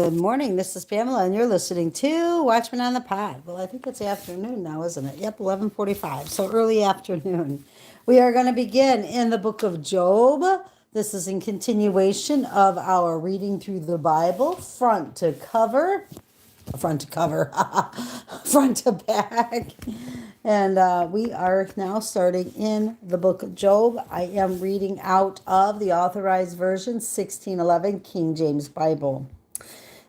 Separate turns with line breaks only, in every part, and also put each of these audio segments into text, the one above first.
Good morning. This is Pamela, and you're listening to Watchman on the Pod. Well, I think it's afternoon now, isn't it? Yep, 11:45. So early afternoon. We are going to begin in the book of Job. This is in continuation of our reading through the Bible, front to cover, front to back. And we are now starting in the book of Job. I am reading out of the Authorized Version, 1611, King James Bible.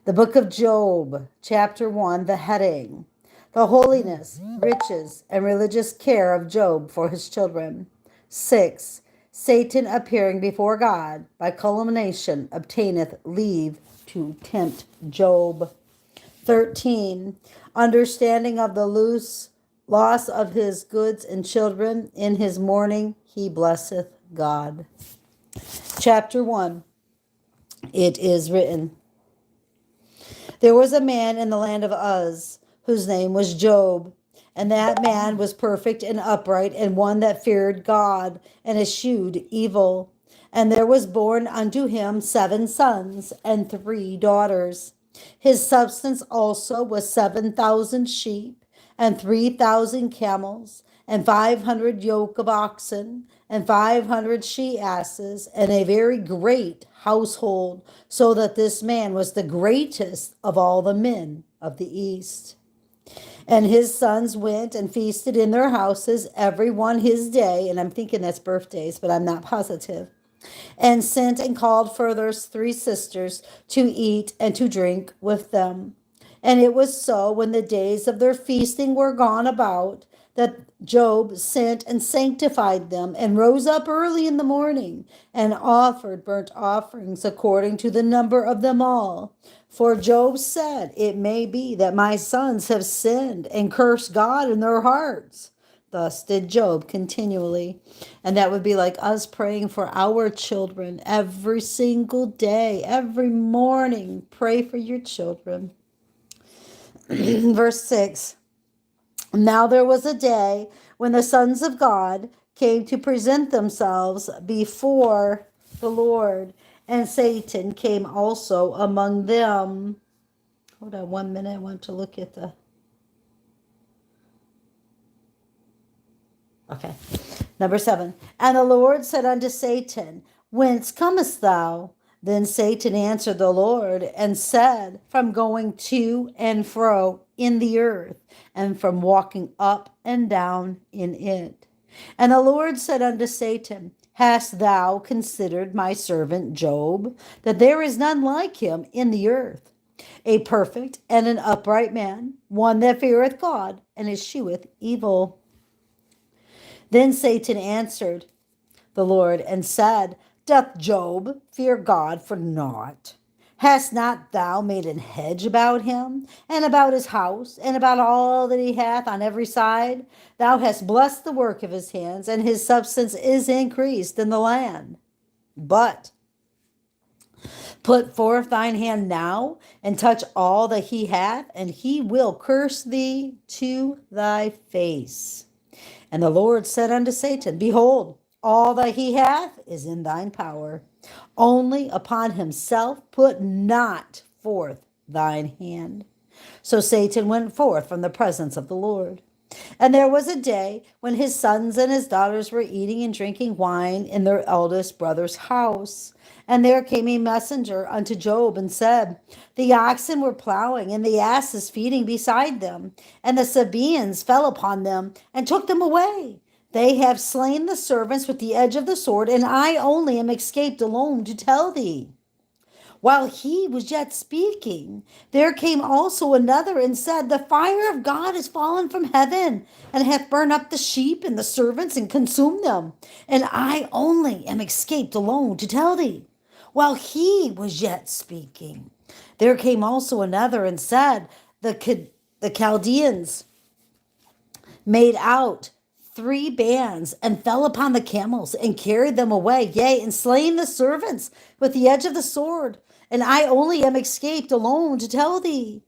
The book of Job, chapter 1, the heading: The holiness, riches, and religious care of Job for his children. 6. Satan appearing before God by culmination obtaineth leave to tempt Job. 13. Understanding of the loss of his goods and children. In his mourning he blesseth God. Chapter 1. It is written, there was a man in the land of Uz, whose name was Job, and that man was perfect and upright, and one that feared God, and eschewed evil. And there was born unto him 7 sons and 3 daughters. His substance also was 7,000 sheep, and 3,000 camels, and 500 yoke of oxen, and 500 she-asses, and a very great household, so that this man was the greatest of all the men of the east. And his sons went and feasted in their houses, every one his day, and I'm thinking that's birthdays, but I'm not positive, and sent and called for their 3 sisters to eat and to drink with them. And it was so, when the days of their feasting were gone about, that Job sent and sanctified them, and rose up early in the morning, and offered burnt offerings according to the number of them all. For Job said, it may be that my sons have sinned and cursed God in their hearts. Thus did Job continually. And that would be like us praying for our children every single day, every morning. Pray for your children. Verse 6. Now there was a day when the sons of God came to present themselves before the Lord, and Satan came also among them. Hold on 1 minute. I want to look at the... Okay. Number 7. And the Lord said unto Satan, whence comest thou? Then Satan answered the Lord and said, from going to and fro in the earth, and from walking up and down in it. And the Lord said unto Satan, hast thou considered my servant Job, that there is none like him in the earth, a perfect and an upright man, one that feareth God and escheweth evil? Then Satan answered the Lord and said, doth Job fear God for naught? Hast not thou made an hedge about him, and about his house, and about all that he hath on every side? Thou hast blessed the work of his hands, and his substance is increased in the land. But put forth thine hand now, and touch all that he hath, and he will curse thee to thy face. And the Lord said unto Satan, behold, all that he hath is in thine power. Only upon himself put not forth thine hand. So Satan went forth from the presence of the Lord. And there was a day when his sons and his daughters were eating and drinking wine in their eldest brother's house. And there came a messenger unto Job and said, the oxen were plowing, and the asses feeding beside them, and the Sabaeans fell upon them and took them away. They have slain the servants with the edge of the sword, and I only am escaped alone to tell thee. While he was yet speaking, there came also another and said, the fire of God is fallen from heaven, and hath burned up the sheep and the servants, and consumed them. And I only am escaped alone to tell thee. While he was yet speaking, there came also another and said, the Chaldeans made out 3 bands, and fell upon the camels, and carried them away, yea, and slain the servants with the edge of the sword. And I only am escaped alone to tell thee.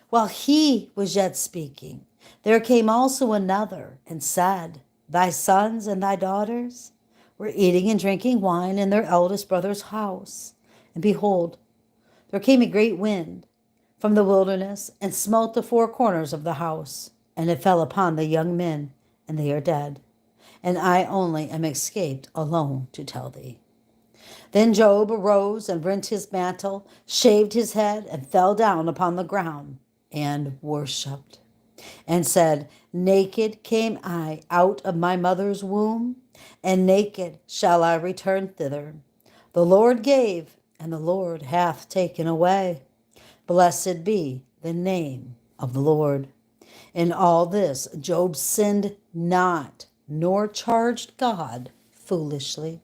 While he was yet speaking, there came also another, and said, thy sons and thy daughters were eating and drinking wine in their eldest brother's house. And behold, there came a great wind, from the wilderness, and smote the four corners of the house. And it fell upon the young men, and they are dead. And I only am escaped alone to tell thee. Then Job arose and rent his mantle, shaved his head, and fell down upon the ground, and worshipped, and said, Naked came I out of my mother's womb, and naked shall I return thither. The Lord gave, and the Lord hath taken away. Blessed be the name of the Lord. In all this Job sinned not, nor charged God foolishly.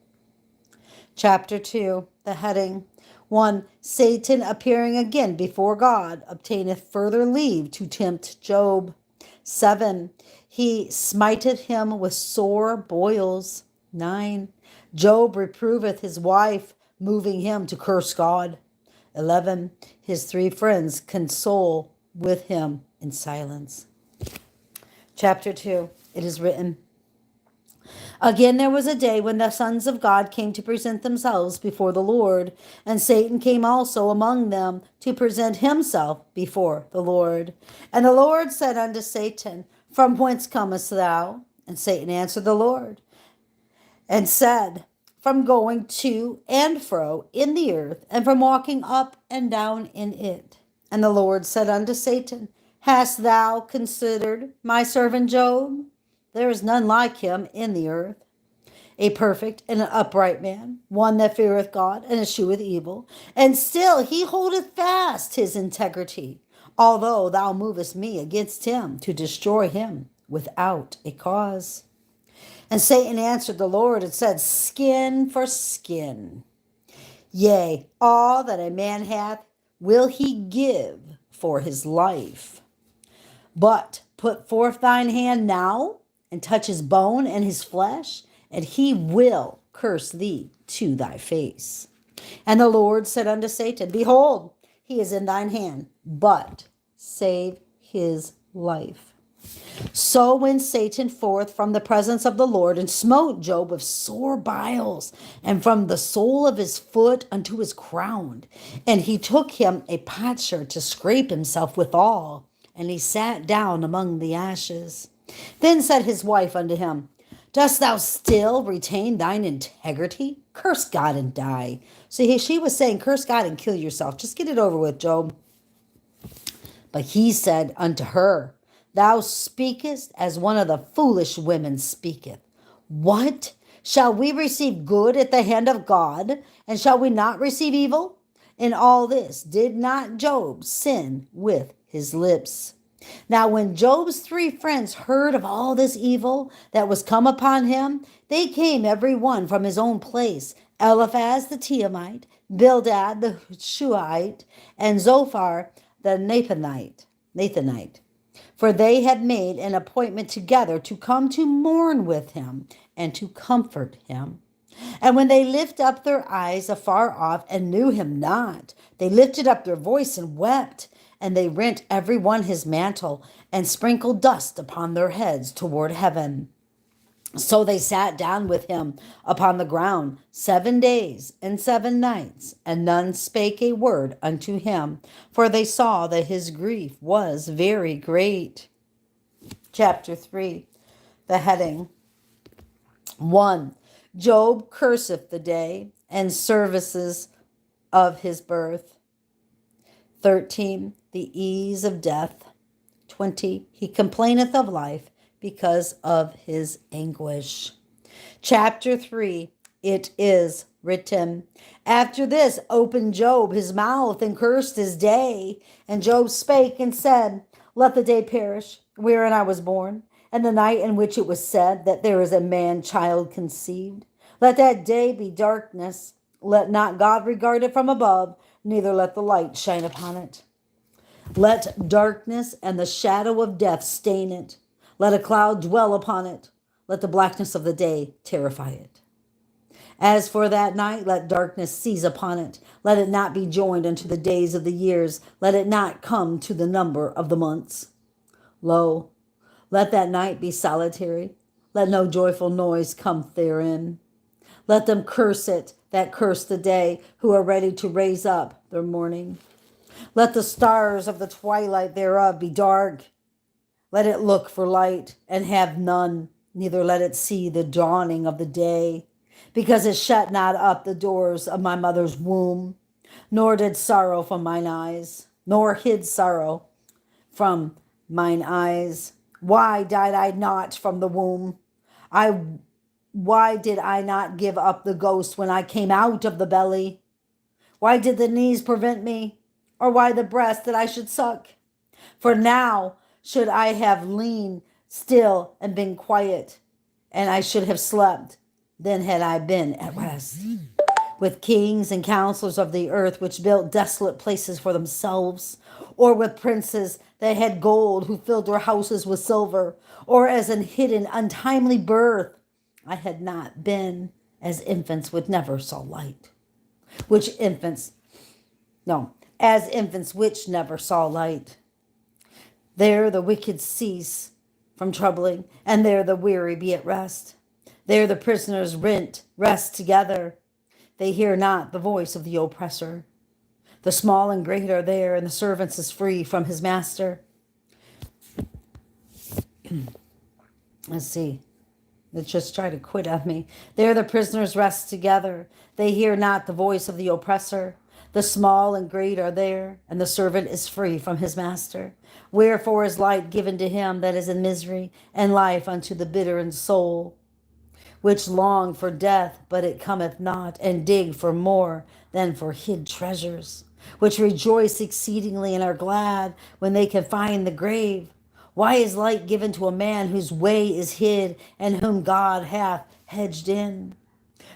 Chapter 2, the heading. 1. Satan appearing again before God obtaineth further leave to tempt Job. 7. He smiteth him with sore boils. 9. Job reproveth his wife, moving him to curse God. 11. His three friends console with him in silence. Chapter 2. It is written, Again there was a day when the sons of God came to present themselves before the Lord, and Satan came also among them to present himself before the Lord. And the Lord said unto Satan, From whence comest thou? And Satan answered the Lord, and said, From going to and fro in the earth, and from walking up and down in it. And the Lord said unto Satan, Hast thou considered my servant Job? There is none like him in the earth, a perfect and an upright man, one that feareth God and escheweth evil. And still he holdeth fast his integrity, although thou movest me against him to destroy him without a cause. And Satan answered the Lord and said, Skin for skin. Yea, all that a man hath will he give for his life. But put forth thine hand now, and touch his bone and his flesh, and he will curse thee to thy face. And the Lord said unto Satan, Behold, he is in thine hand, but save his life. So went Satan forth from the presence of the Lord, and smote Job with sore biles, and from the sole of his foot unto his crown. And he took him a potsherd to scrape himself withal, and he sat down among the ashes. Then said his wife unto him, Dost thou still retain thine integrity? Curse God and die. So she was saying, curse God and kill yourself. Just get it over with, Job. But he said unto her, Thou speakest as one of the foolish women speaketh. What? Shall we receive good at the hand of God, and shall we not receive evil? In all this did not Job sin with his lips. Now when Job's three friends heard of all this evil that was come upon him, they came every one from his own place, Eliphaz the Teemite, Bildad the Shuhite, and Zophar the Nathanite. For they had made an appointment together to come to mourn with him and to comfort him. And when they lifted up their eyes afar off and knew him not, they lifted up their voice and wept. And they rent every one his mantle, and sprinkled dust upon their heads toward heaven. So they sat down with him upon the ground 7 days and 7 nights, and none spake a word unto him, for they saw that his grief was very great. Chapter 3, the heading. 1. Job curseth the day and services of his birth. 13. The ease of death. 20. He complaineth of life because of his anguish. Chapter 3. It is written. After this opened Job his mouth and cursed his day. And Job spake and said, Let the day perish wherein I was born, and the night in which it was said that there is a man-child conceived. Let that day be darkness. Let not God regard it from above, neither let the light shine upon it. Let darkness and the shadow of death stain it. Let a cloud dwell upon it. Let the blackness of the day terrify it. As for that night, let darkness seize upon it. Let it not be joined unto the days of the years. Let it not come to the number of the months. Lo, let that night be solitary. Let no joyful noise come therein. Let them curse it that curse the day, who are ready to raise up their mourning. Let the stars of the twilight thereof be dark. Let it look for light and have none, neither let it see the dawning of the day, because it shut not up the doors of my mother's womb, nor did sorrow from mine eyes, nor hid sorrow from mine eyes. Why died I not from the womb? I why did I not give up the ghost when I came out of the belly? Why did the knees prevent me? Or why the breast that I should suck? For now should I have leaned still and been quiet, and I should have slept, then had I been at rest. With kings and counselors of the earth, which built desolate places for themselves, or with princes that had gold, who filled their houses with silver, or as an hidden, untimely birth, I had not been as infants which never saw light. Which infants, no, as infants which never saw light. There the wicked cease from troubling, and there the weary be at rest. There the prisoners rest together. They hear not the voice of the oppressor. The small and great are there, and the servant is free from his master. Let's see. Let's just try to quit on me. There the prisoners rest together. They hear not the voice of the oppressor. The small and great are there, and the servant is free from his master. Wherefore is light given to him that is in misery, and life unto the bitter in soul, which long for death, but it cometh not, and dig for more than for hid treasures, which rejoice exceedingly and are glad when they can find the grave. Why is light given to a man whose way is hid, and whom God hath hedged in?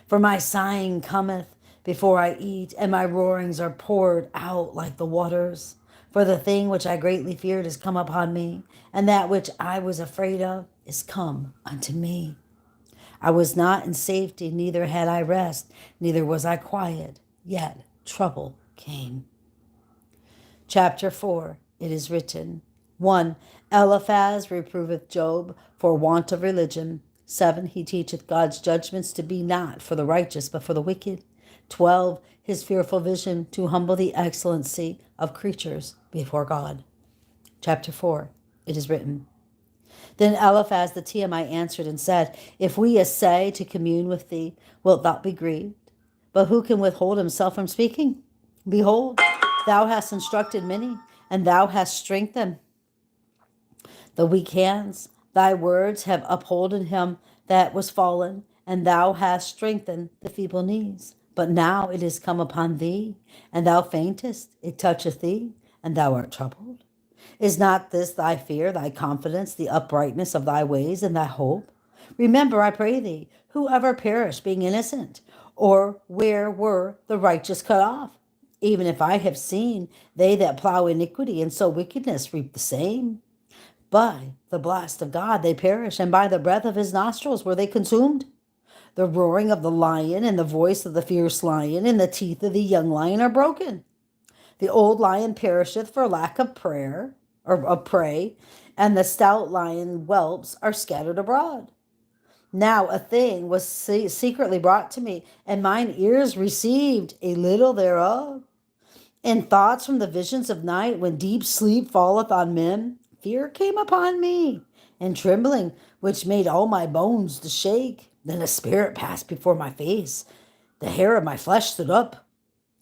For my sighing cometh before I eat, and my roarings are poured out like the waters. For the thing which I greatly feared is come upon me, and that which I was afraid of is come unto me. I was not in safety, neither had I rest, neither was I quiet, yet trouble came. Chapter 4, it is written. 1. Eliphaz reproveth Job for want of religion. 7. He teacheth God's judgments to be not for the righteous, but for the wicked. 12. His fearful vision to humble the excellency of creatures before God. Chapter 4, it is written. Then Eliphaz the Temanite answered and said, If we essay to commune with thee, wilt thou be grieved? But who can withhold himself from speaking? Behold, thou hast instructed many, and thou hast strengthened the weak hands. Thy words have upholden him that was fallen, and thou hast strengthened the feeble knees. But now it is come upon thee, and thou faintest. It toucheth thee, and thou art troubled. Is not this thy fear, thy confidence, the uprightness of thy ways, and thy hope? Remember, I pray thee, who ever perished being innocent, or where were the righteous cut off? Even if I have seen, they that plow iniquity and sow wickedness reap the same. By the blast of God they perish, and by the breath of his nostrils were they consumed. The roaring of the lion and the voice of the fierce lion and the teeth of the young lion are broken. The old lion perisheth for lack of prayer or of prey, and the stout lion whelps are scattered abroad. Now a thing was secretly brought to me, and mine ears received a little thereof. In thoughts from the visions of night, when deep sleep falleth on men, fear came upon me, and trembling, which made all my bones to shake. Then a spirit passed before my face. The hair of my flesh stood up.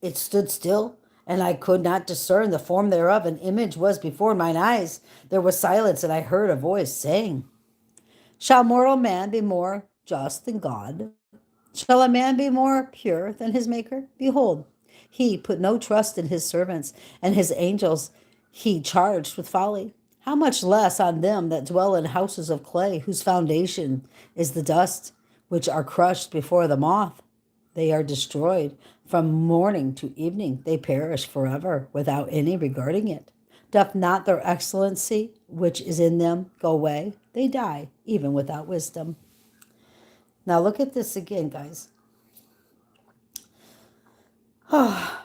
It stood still, and I could not discern the form thereof. An image was before mine eyes. There was silence, and I heard a voice saying, Shall mortal man be more just than God? Shall a man be more pure than his Maker? Behold, he put no trust in his servants, and his angels he charged with folly. How much less on them that dwell in houses of clay, whose foundation is the dust, which are crushed before the moth? They are destroyed. From morning to evening they perish forever, without any regarding it. Doth not their excellency, which is in them, go away? They die, even without wisdom. Now look at this again, guys.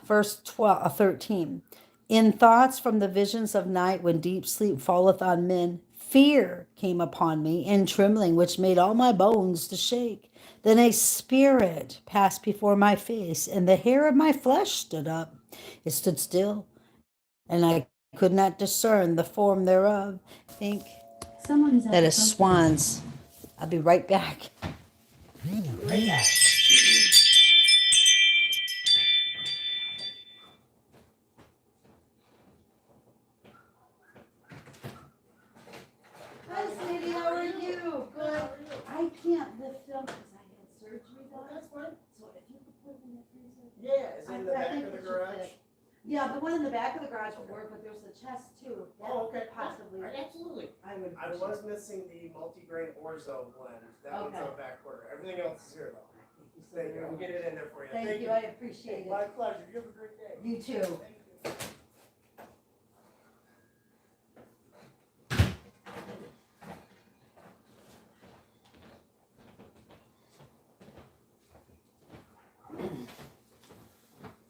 Verse 13. In thoughts from the visions of night, when deep sleep falleth on men, fear came upon me, and trembling, which made all my bones to shake. Then a spirit passed before my face, and the hair of my flesh stood up. It stood still, and I could not discern the form thereof. I think that is swans. I'll be right back. Hi, Sadie. How are you? Good. I can't lift them because I had surgery done. That's fine. So if you could put them in the freezer.
Yeah, is it in the back of the garage?
Yeah, the one in the back of the garage would work, but there's the chest too.
Oh, okay.
Possibly.
Absolutely.
I would.
I was missing the multi-grain orzo blend. That one's on back order. Everything else is here though. Thank you. We'll get it in there for you.
Thank you. I appreciate it.
My pleasure. You have a great day.
You too.
Thank you.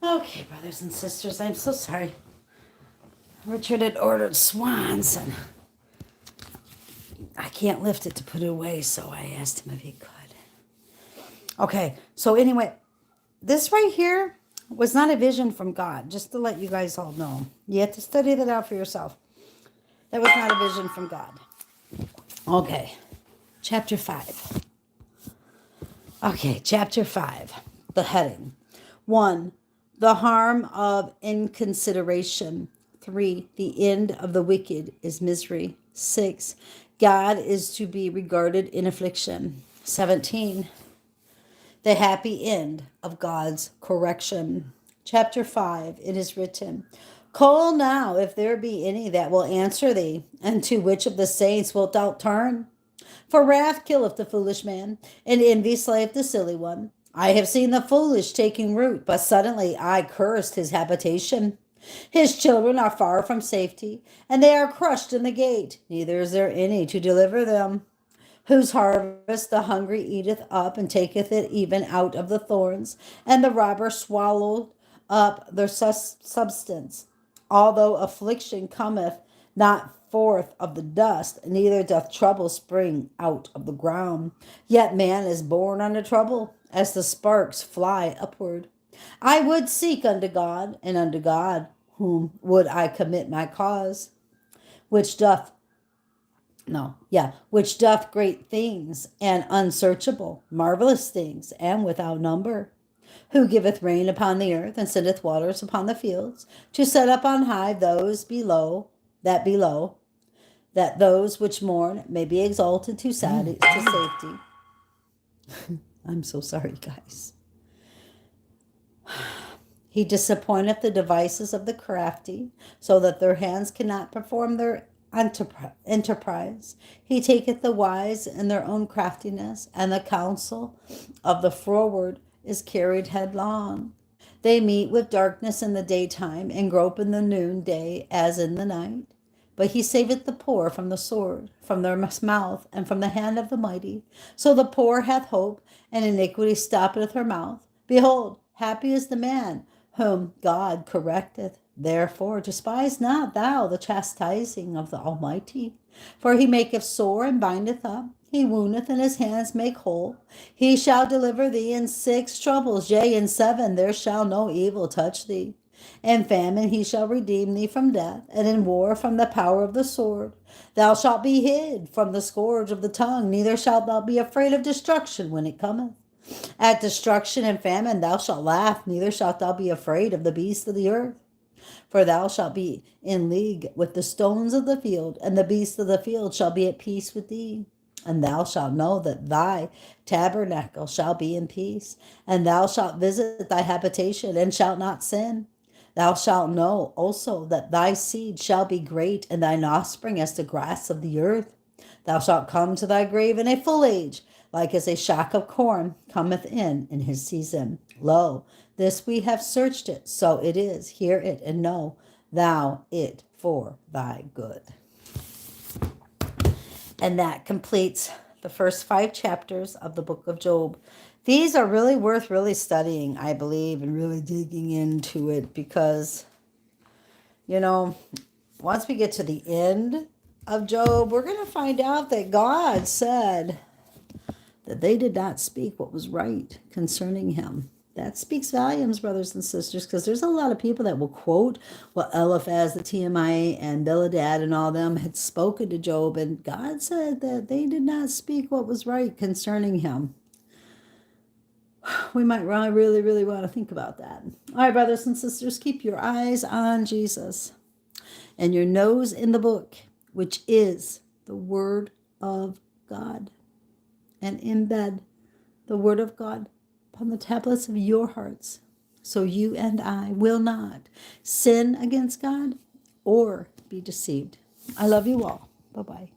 Okay, brothers and sisters, I'm so sorry. Richard had ordered swans, and I can't lift it to put it away, so I asked him if he could. Okay, so anyway, this right here was not a vision from God, just to let you guys all know. You have to study that out for yourself. That was not a vision from God. Okay, chapter 5. Okay, chapter 5, the heading. 1. The harm of inconsideration. 3. The end of the wicked is misery. 6. God is to be regarded in affliction. 17. The happy end of God's correction. Chapter 5. It is written, Call now, if there be any that will answer thee, and to which of the saints wilt thou turn? For wrath killeth the foolish man, and envy slayeth the silly one. I have seen the foolish taking root, but suddenly I cursed his habitation. His children are far from safety, and they are crushed in the gate, neither is there any to deliver them. Whose harvest the hungry eateth up, and taketh it even out of the thorns, and the robber swallowed up their substance. Although affliction cometh not forth of the dust, neither doth trouble spring out of the ground. Yet man is born unto trouble, as the sparks fly upward. I would seek unto God, and unto God whom would I commit my cause, which doth great things, and unsearchable, marvelous things, and without number. Who giveth rain upon the earth, and sendeth waters upon the fields, to set up on high those below, that those which mourn may be exalted to safety. I'm so sorry, guys. He disappointeth the devices of the crafty, so that their hands cannot perform their enterprise. He taketh the wise in their own craftiness, and the counsel of the froward is carried headlong. They meet with darkness in the daytime, and grope in the noonday as in the night. But he saveth the poor from the sword, from their mouth, and from the hand of the mighty. So the poor hath hope, and iniquity stoppeth her mouth. Behold, happy is the man whom God correcteth. Therefore despise not thou the chastising of the Almighty. For he maketh sore and bindeth up. He woundeth, and his hands make whole. He shall deliver thee in 6 troubles, yea, in 7 there shall no evil touch thee. In famine he shall redeem thee from death, and in war from the power of the sword. Thou shalt be hid from the scourge of the tongue, neither shalt thou be afraid of destruction when it cometh. At destruction and famine thou shalt laugh, neither shalt thou be afraid of the beasts of the earth. For thou shalt be in league with the stones of the field, and the beasts of the field shall be at peace with thee. And thou shalt know that thy tabernacle shall be in peace, and thou shalt visit thy habitation, and shalt not sin. Thou shalt know also that thy seed shall be great, and thine offspring as the grass of the earth. Thou shalt come to thy grave in a full age, like as a shock of corn cometh in his season. Lo, this we have searched it, so it is. Hear it, and know thou it for thy good. And that completes the first 5 chapters of the book of Job. These are really worth studying, I believe, and really digging into it, because, once we get to the end of Job, we're going to find out that God said that they did not speak what was right concerning him. That speaks volumes, brothers and sisters, because there's a lot of people that will quote what Eliphaz, the TMI, and Bildad and all them had spoken to Job, and God said that they did not speak what was right concerning him. We might really, really want to think about that. All right, brothers and sisters, keep your eyes on Jesus and your nose in the book, which is the Word of God, and embed the Word of God upon the tablets of your hearts, so you and I will not sin against God or be deceived. I love you all. Bye-bye.